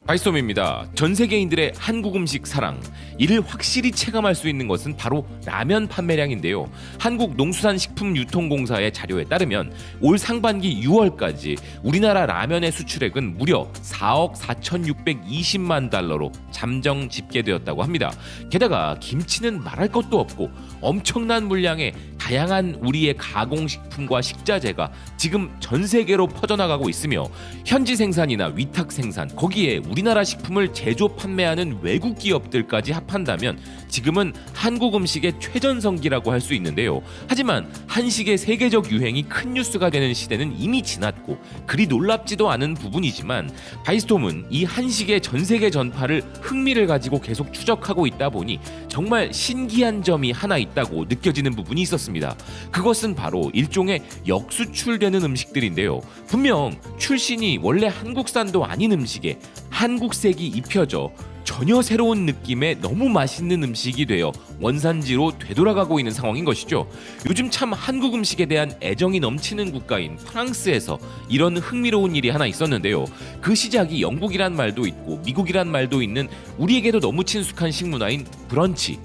바이스톰입니다. 전 세계인들의 한국 음식 사랑, 이를 확실히 체감할 수 있는 것은 바로 라면 판매량인데요. 한국농수산식품유통공사의 자료에 따르면 올 상반기 6월까지 우리나라 라면의 수출액은 무려 4억 4,620만 달러로 잠정 집계되었다고 합니다. 게다가 김치는 말할 것도 없고 엄청난 물량의 다양한 우리의 가공식품과 식자재가 지금 전 세계로 퍼져나가고 있으며 현지 생산이나 위탁 생산, 거기에 우리나라 식품을 제조 판매하는 외국 기업들까지 합한다면 지금은 한국 음식의 최전성기라고 할 수 있는데요. 하지만 한식의 세계적 유행이 큰 뉴스가 되는 시대는 이미 지났고 그리 놀랍지도 않은 부분이지만 바이스톰은 이 한식의 전 세계 전파를 흥미를 가지고 계속 추적하고 있다 보니 정말 신기한 점이 하나 있다고 느껴지는 부분이 있었습니다. 그것은 바로 일종의 역수출되는 음식들인데요. 분명 출신이 원래 한국산도 아닌 음식에 한국색이 입혀져 전혀 새로운 느낌의 너무 맛있는 음식이 되어 원산지로 되돌아가고 있는 상황인 것이죠. 요즘 참 한국 음식에 대한 애정이 넘치는 국가인 프랑스에서 이런 흥미로운 일이 하나 있었는데요. 그 시작이 영국이란 말도 있고 미국이란 말도 있는 우리에게도 너무 친숙한 식문화인 브런치.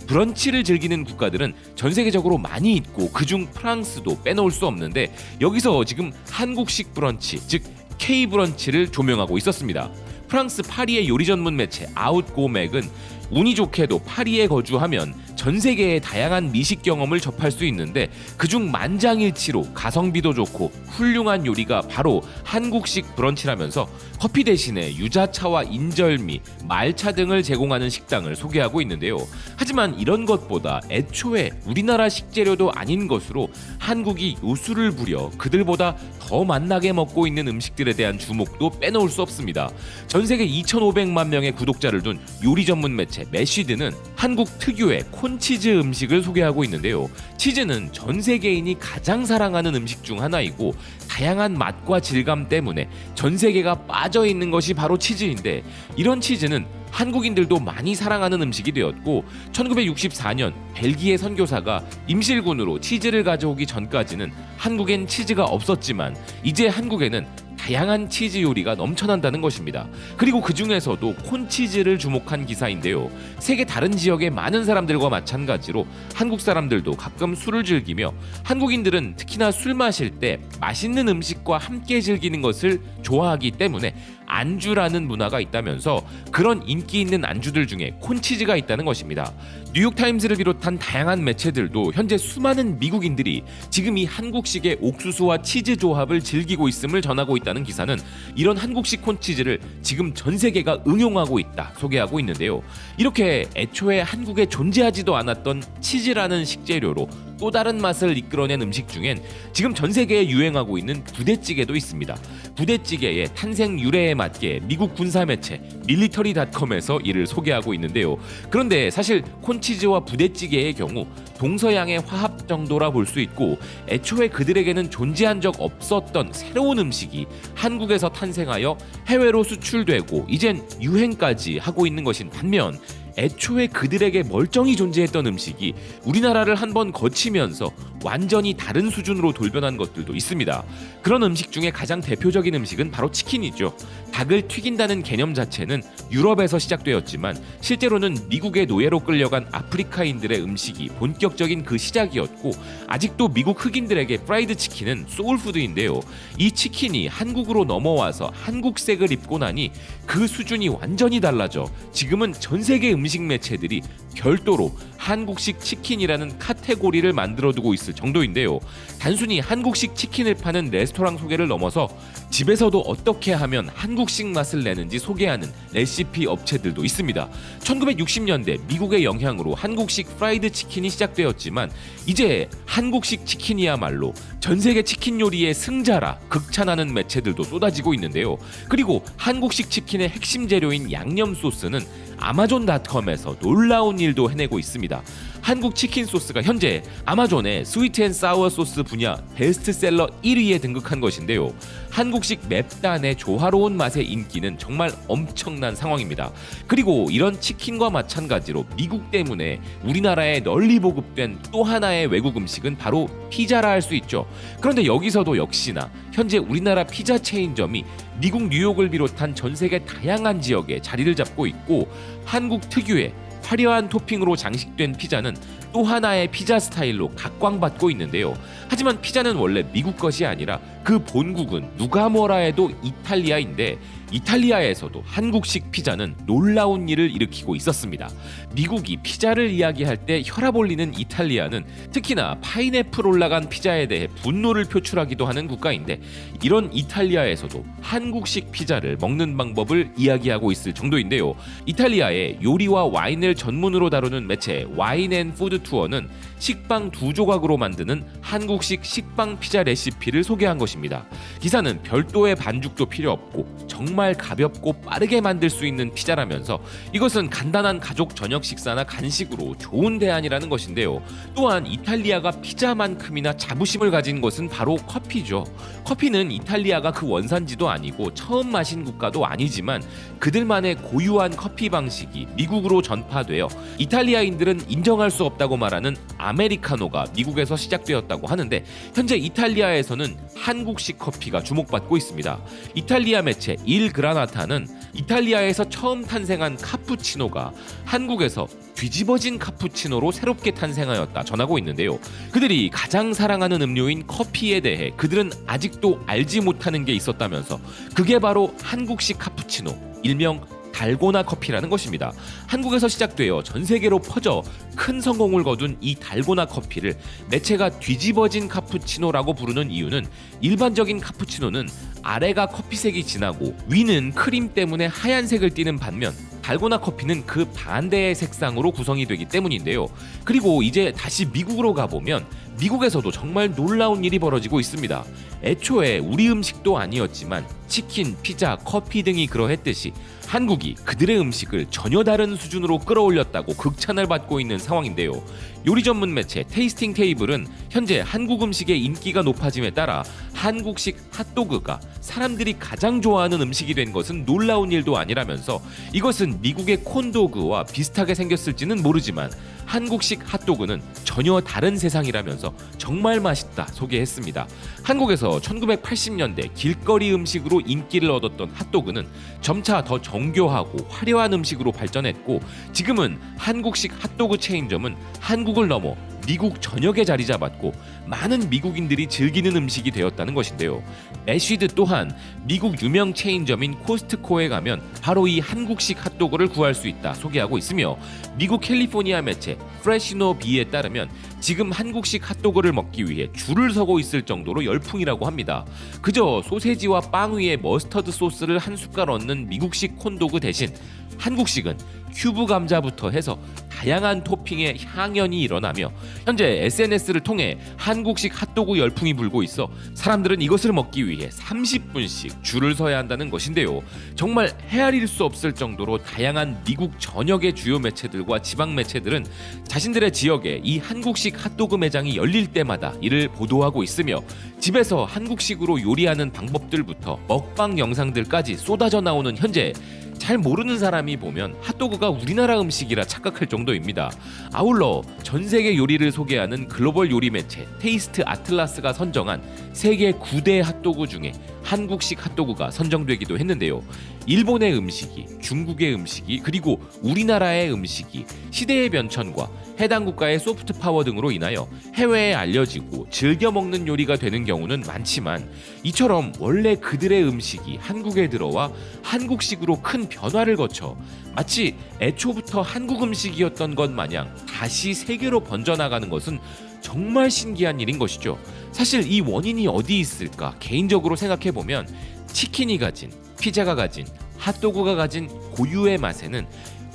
브런치를 즐기는 국가들은 전 세계적으로 많이 있고 그중 프랑스도 빼놓을 수 없는데 여기서 지금 한국식 브런치, 즉 K-브런치를 조명하고 있었습니다. 프랑스 파리의 요리 전문 매체 아웃고맥은 운이 좋게도 파리에 거주하면 전 세계의 다양한 미식 경험을 접할 수 있는데 그중 만장일치로 가성비도 좋고 훌륭한 요리가 바로 한국식 브런치라면서 커피 대신에 유자차와 인절미, 말차 등을 제공하는 식당을 소개하고 있는데요. 하지만 이런 것보다 애초에 우리나라 식재료도 아닌 것으로 한국이 요술을 부려 그들보다 더 맛나게 먹고 있는 음식들에 대한 주목도 빼놓을 수 없습니다. 전 세계 2,500만 명의 구독자를 둔 요리 전문 매체 매쉬드는 한국 특유의 콘치즈 음식을 소개하고 있는데요. 치즈는 전 세계인이 가장 사랑하는 음식 중 하나이고 다양한 맛과 질감 때문에 전 세계가 빠져 있는 것이 바로 치즈인데 이런 치즈는 한국인들도 많이 사랑하는 음식이 되었고 1964년 벨기에 선교사가 임실군으로 치즈를 가져오기 전까지는 한국엔 치즈가 없었지만 이제 한국에는 다양한 치즈 요리가 넘쳐난다는 것입니다. 그리고 그 중에서도 콘치즈를 주목한 기사인데요. 세계 다른 지역의 많은 사람들과 마찬가지로 한국 사람들도 가끔 술을 즐기며 한국인들은 특히나 술 마실 때 맛있는 음식과 함께 즐기는 것을 좋아하기 때문에 안주라는 문화가 있다면서 그런 인기 있는 안주들 중에 콘치즈가 있다는 것입니다. 뉴욕타임스를 비롯한 다양한 매체들도 현재 수많은 미국인들이 지금 이 한국식의 옥수수와 치즈 조합을 즐기고 있음을 전하고 있다는 기사는 이런 한국식 콘치즈를 지금 전 세계가 응용하고 있다 소개하고 있는데요. 이렇게 애초에 한국에 존재하지도 않았던 치즈라는 식재료로 또 다른 맛을 이끌어낸 음식 중엔 지금 전 세계에 유행하고 있는 부대찌개도 있습니다. 부대찌개의 탄생 유래에 맞게 미국 군사 매체 밀리터리닷컴에서 이를 소개하고 있는데요. 그런데 사실 콘치즈와 부대찌개의 경우 동서양의 화합 정도라 볼 수 있고 애초에 그들에게는 존재한 적 없었던 새로운 음식이 한국에서 탄생하여 해외로 수출되고 이젠 유행까지 하고 있는 것인 반면 애초에 그들에게 멀쩡히 존재했던 음식이 우리나라를 한번 거치면서 완전히 다른 수준으로 돌변한 것들도 있습니다. 그런 음식 중에 가장 대표적인 음식은 바로 치킨이죠. 닭을 튀긴다는 개념 자체는 유럽에서 시작되었지만 실제로는 미국의 노예로 끌려간 아프리카인들의 음식이 본격적인 그 시작이었고 아직도 미국 흑인들에게 프라이드 치킨은 소울푸드인데요. 이 치킨이 한국으로 넘어와서 한국색을 입고 나니 그 수준이 완전히 달라져 지금은 전 세계 음식 매체들이 별도로 한국식 치킨이라는 카테고리를 만들어두고 있을 정도인데요. 단순히 한국식 치킨을 파는 레스토랑 소개를 넘어서 집에서도 어떻게 하면 한국식 맛을 내는지 소개하는 레시피 업체들도 있습니다. 1960년대 미국의 영향으로 한국식 프라이드 치킨이 시작되었지만 이제 한국식 치킨이야말로 전 세계 치킨 요리의 승자라 극찬하는 매체들도 쏟아지고 있는데요. 그리고 한국식 치킨의 핵심 재료인 양념 소스는 아마존닷컴에서 놀라운 일도 해내고 있습니다. 한국 치킨 소스가 현재 아마존의 스위트 앤 사워 소스 분야 베스트셀러 1위에 등극한 것인데요. 한국식 맵단의 조화로운 맛의 인기는 정말 엄청난 상황입니다. 그리고 이런 치킨과 마찬가지로 미국 때문에 우리나라에 널리 보급된 또 하나의 외국 음식은 바로 피자라 할 수 있죠. 그런데 여기서도 역시나 현재 우리나라 피자 체인점이 미국 뉴욕을 비롯한 전 세계 다양한 지역에 자리를 잡고 있고, 한국 특유의 화려한 토핑으로 장식된 피자는 또 하나의 피자 스타일로 각광받고 있는데요. 하지만 피자는 원래 미국 것이 아니라 그 본국은 누가 뭐라 해도 이탈리아인데, 이탈리아에서도 한국식 피자는 놀라운 일을 일으키고 있었습니다. 미국이 피자를 이야기할 때 혈압 올리는 이탈리아는 특히나 파인애플 올라간 피자에 대해 분노를 표출하기도 하는 국가인데, 이런 이탈리아에서도 한국식 피자를 먹는 방법을 이야기하고 있을 정도인데요. 이탈리아의 요리와 와인을 전문으로 다루는 매체 와인&푸드 투어는 식빵 2조각으로 만드는 한국식 식빵 피자 레시피를 소개한 것입니다. 기사는 별도의 반죽도 필요 없고 정말 가볍고 빠르게 만들 수 있는 피자라면서 이것은 간단한 가족 저녁 식사나 간식으로 좋은 대안이라는 것인데요. 또한 이탈리아가 피자만큼이나 자부심을 가진 것은 바로 커피죠. 커피는 이탈리아가 그 원산지도 아니고 처음 마신 국가도 아니지만 그들만의 고유한 커피 방식이 미국으로 전파되어 이탈리아인들은 인정할 수 없다고 말하는 아메리카노가 미국에서 시작되었다고 하는데, 현재 이탈리아에서는 한국식 커피가 주목받고 있습니다. 이탈리아 매체 일 그라나타는 이탈리아에서 처음 탄생한 카푸치노가 한국에서 뒤집어진 카푸치노로 새롭게 탄생하였다 전하고 있는데요. 그들이 가장 사랑하는 음료인 커피에 대해 그들은 아직도 알지 못하는 게 있었다면서 그게 바로 한국식 카푸치노, 일명 달고나 커피라는 것입니다. 한국에서 시작되어 전 세계로 퍼져 큰 성공을 거둔 이 달고나 커피를 매체가 뒤집어진 카푸치노라고 부르는 이유는, 일반적인 카푸치노는 아래가 커피색이 진하고 위는 크림 때문에 하얀색을 띠는 반면 달고나 커피는 그 반대의 색상으로 구성이 되기 때문인데요. 그리고 이제 다시 미국으로 가보면 미국에서도 정말 놀라운 일이 벌어지고 있습니다. 애초에 우리 음식도 아니었지만 치킨, 피자, 커피 등이 그러했듯이 한국이 그들의 음식을 전혀 다른 수준으로 끌어올렸다고 극찬을 받고 있는 상황인데요. 요리 전문 매체 테이스팅 테이블은 현재 한국 음식의 인기가 높아짐에 따라 한국식 핫도그가 사람들이 가장 좋아하는 음식이 된 것은 놀라운 일도 아니라면서 이것은 미국의 콘도그와 비슷하게 생겼을지는 모르지만 한국식 핫도그는 전혀 다른 세상이라면서 정말 맛있다 소개했습니다. 한국에서 1980년대 길거리 음식으로 인기를 얻었던 핫도그는 점차 더 정교하고 화려한 음식으로 발전했고, 지금은 한국식 핫도그 체인점은 한국을 넘어 미국 전역에 자리 잡았고 많은 미국인들이 즐기는 음식이 되었다는 것인데요. 애쉬드 또한 미국 유명 체인점인 코스트코에 가면 바로 이 한국식 핫도그를 구할 수 있다 소개하고 있으며, 미국 캘리포니아 매체 프레시노 비에 따르면 지금 한국식 핫도그를 먹기 위해 줄을 서고 있을 정도로 열풍이라고 합니다. 그저 소세지와 빵 위에 머스터드 소스를 한 숟갈 얹는 미국식 콘도그 대신 한국식은 큐브 감자부터 해서 다양한 토핑의 향연이 일어나며 현재 SNS를 통해 한국식 핫도그 열풍이 불고 있어 사람들은 이것을 먹기 위해 30분씩 줄을 서야 한다는 것인데요. 정말 헤아릴 수 없을 정도로 다양한 미국 전역의 주요 매체들과 지방 매체들은 자신들의 지역에 이 한국식 핫도그 매장이 열릴 때마다 이를 보도하고 있으며, 집에서 한국식으로 요리하는 방법들부터 먹방 영상들까지 쏟아져 나오는 현재 잘 모르는 사람이 보면 핫도그가 우리나라 음식이라 착각할 정도입니다. 아울러 전 세계 요리를 소개하는 글로벌 요리 매체 테이스트 아틀라스가 선정한 세계 9대 핫도그 중에 한국식 핫도그가 선정되기도 했는데요. 일본의 음식이, 중국의 음식이, 그리고 우리나라의 음식이 시대의 변천과 해당 국가의 소프트 파워 등으로 인하여 해외에 알려지고 즐겨 먹는 요리가 되는 경우는 많지만, 이처럼 원래 그들의 음식이 한국에 들어와 한국식으로 큰 변화를 거쳐 마치 애초부터 한국 음식이었던 것 마냥 다시 세계로 번져나가는 것은 정말 신기한 일인 것이죠. 사실 이 원인이 어디 있을까 개인적으로 생각해보면, 치킨이 가진, 피자가 가진, 핫도그가 가진 고유의 맛에는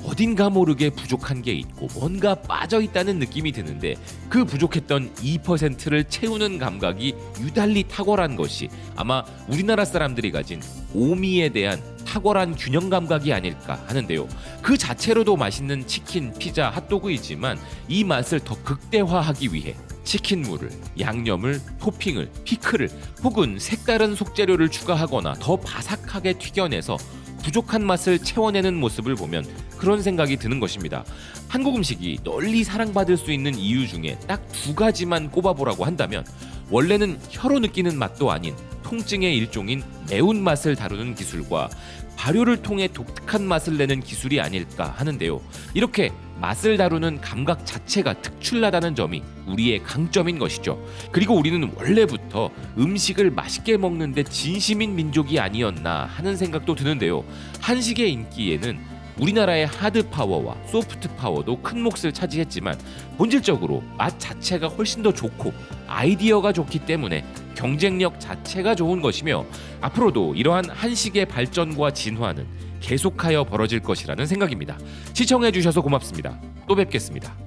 어딘가 모르게 부족한 게 있고 뭔가 빠져있다는 느낌이 드는데, 그 부족했던 2%를 채우는 감각이 유달리 탁월한 것이 아마 우리나라 사람들이 가진 오미에 대한 탁월한 균형 감각이 아닐까 하는데요. 그 자체로도 맛있는 치킨, 피자, 핫도그이지만 이 맛을 더 극대화하기 위해 치킨물을, 양념을, 토핑을, 피클을 혹은 색다른 속재료를 추가하거나 더 바삭하게 튀겨내서 부족한 맛을 채워내는 모습을 보면 그런 생각이 드는 것입니다. 한국 음식이 널리 사랑받을 수 있는 이유 중에 딱 두 가지만 꼽아보라고 한다면 원래는 혀로 느끼는 맛도 아닌 통증의 일종인 매운맛을 다루는 기술과 발효를 통해 독특한 맛을 내는 기술이 아닐까 하는데요. 이렇게 맛을 다루는 감각 자체가 특출나다는 점이 우리의 강점인 것이죠. 그리고 우리는 원래부터 음식을 맛있게 먹는데 진심인 민족이 아니었나 하는 생각도 드는데요. 한식의 인기에는 우리나라의 하드 파워와 소프트 파워도 큰 몫을 차지했지만 본질적으로 맛 자체가 훨씬 더 좋고 아이디어가 좋기 때문에 경쟁력 자체가 좋은 것이며 앞으로도 이러한 한식의 발전과 진화는 계속하여 벌어질 것이라는 생각입니다. 시청해주셔서 고맙습니다. 또 뵙겠습니다.